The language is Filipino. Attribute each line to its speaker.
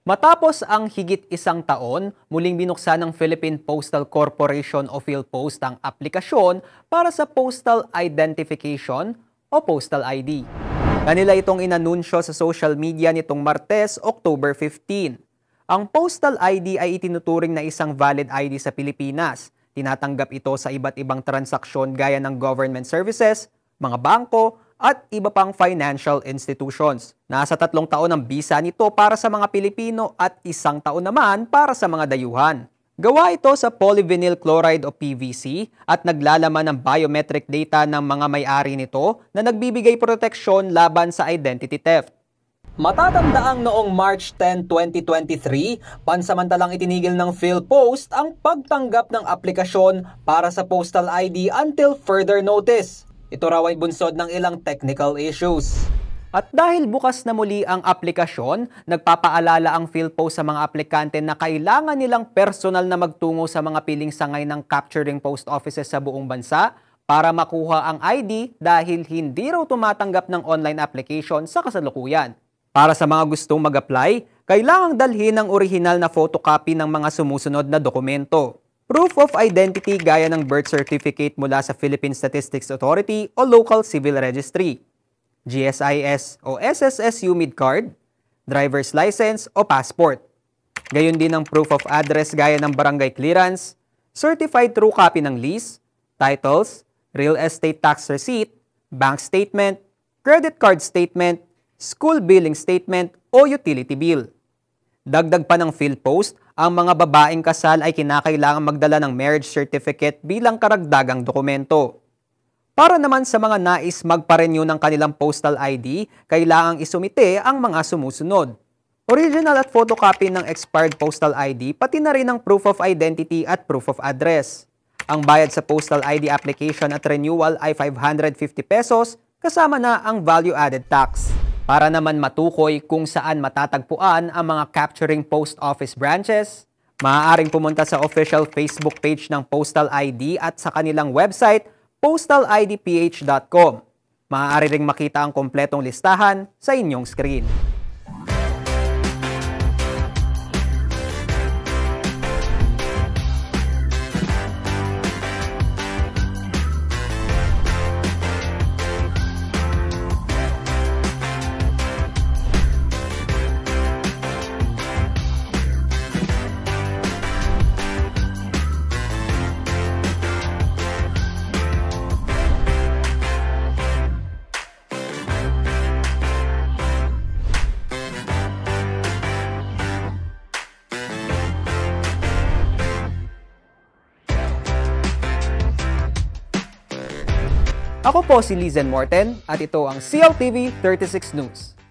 Speaker 1: Matapos ang higit isang taon, muling binuksan ng Philippine Postal Corporation o PhilPost ang aplikasyon para sa Postal Identification o Postal ID. Kanila itong inanunsyo sa social media nitong Martes, October 15. Ang Postal ID ay itinuturing na isang valid ID sa Pilipinas. Tinatanggap ito sa iba't ibang transaksyon gaya ng government services, mga bangko, at iba pang financial institutions. Nasa 3 taon ang bisa nito para sa mga Pilipino at 1 taon naman para sa mga dayuhan. Gawa ito sa polyvinyl chloride o PVC at naglalaman ng biometric data ng mga may-ari nito na nagbibigay proteksyon laban sa identity theft. Matatandaang noong March 10, 2023, pansamantalang itinigil ng PhilPost ang pagtanggap ng aplikasyon para sa Postal ID until further notice. Ito raw ay bunsod ng ilang technical issues. At dahil bukas na muli ang aplikasyon, nagpapaalala ang PhilPost sa mga aplikante na kailangan nilang personal na magtungo sa mga piling sangay ng capturing post offices sa buong bansa para makuha ang ID dahil hindi raw tumatanggap ng online application sa kasalukuyan. Para sa mga gustong mag-apply, kailangang dalhin ang orihinal na photocopy ng mga sumusunod na dokumento. Proof of identity gaya ng birth certificate mula sa Philippine Statistics Authority o local civil registry, GSIS o SSS UMID card, driver's license o passport. Gayon din ang proof of address gaya ng barangay clearance, certified true copy ng lease, titles, real estate tax receipt, bank statement, credit card statement, school billing statement o utility bill. Dagdag pa ng PhilPost, ang mga babaeng kasal ay kinakailangan magdala ng marriage certificate bilang karagdagang dokumento. Para naman sa mga nais magpa-renew ng kanilang postal ID, kailangang isumite ang mga sumusunod. Original at photocopy ng expired postal ID, pati na rin ang proof of identity at proof of address. Ang bayad sa postal ID application at renewal ay 550 pesos, kasama na ang value-added tax. Para naman matukoy kung saan matatagpuan ang mga capturing post office branches, maaaring pumunta sa official Facebook page ng Postal ID at sa kanilang website, postalidph.com. Maaari ring makita ang kompletong listahan sa inyong screen. Ako po si Lizen Morten at ito ang CLTV 36 News.